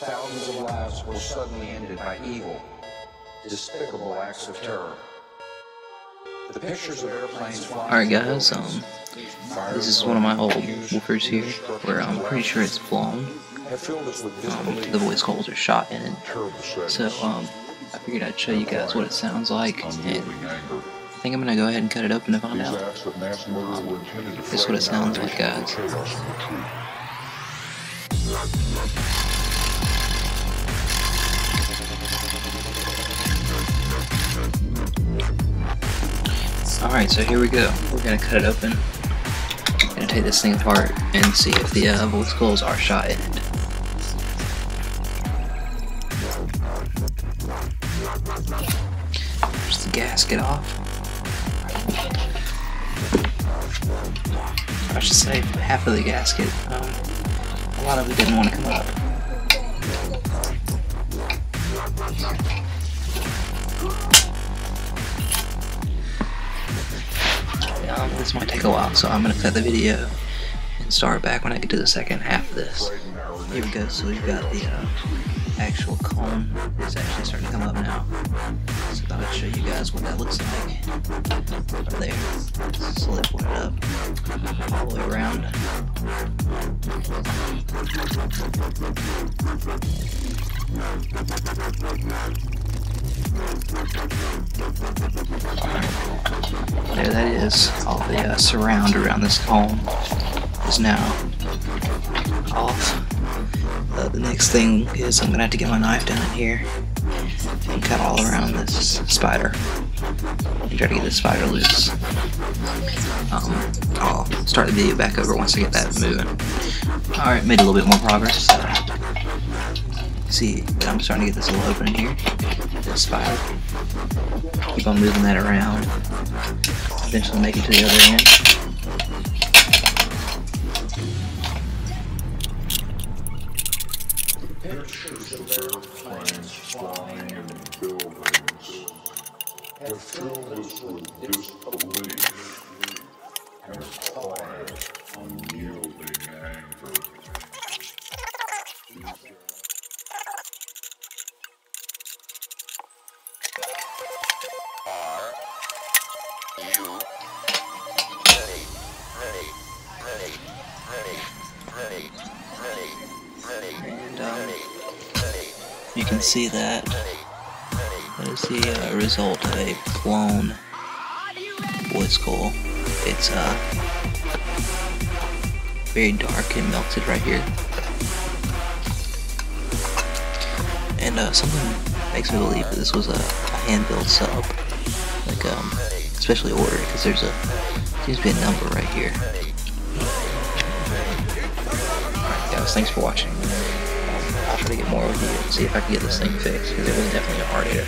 Thousands of lives were suddenly ended by evil, despicable acts of terror. The pictures of airplanes flying. Alright guys, this is one of my old woofers here, where I'm pretty sure it's blown. The voice calls are shot in it. So, I figured I'd show you guys what it sounds like, and I think I'm gonna go ahead and cut it open to find out. This is what it sounds like, guys. Alright, so here we go. We're gonna cut it open. Gonna take this thing apart and see if the voice coils are shot in it. There's the gasket off. I should say half of the gasket. A lot of it didn't want to come up. This might take a while, so I'm going to cut the video and start back when I get to the second half of this. Here we go, so we've got the actual cone. It's actually starting to come up now. So I thought I'd show you guys what that looks like. Right there. Slip it up all the way around. There that is. All the surround around this cone is now off. The next thing is I'm gonna have to get my knife down in here and cut all around this spider and try to get this spider loose. I'll start the video back over once I get that moving. Alright, made a little bit more progress. See that I'm starting to get this little opening here. This spider. Keep on moving that around. Eventually make it to the other end. Pictures of airplanes flying in buildings have filled us with disbelief and quiet, unyielding anger. Are you ready? And you can see that is the result of a blown voice coil. It's very dark and melted right here. And something makes me believe that this was a hand-built sub, like especially ordered, because there's seems to be a number right here. Alright guys, thanks for watching. I'll try to get more with you and see if I can get this thing fixed, because it was definitely a hard hitter.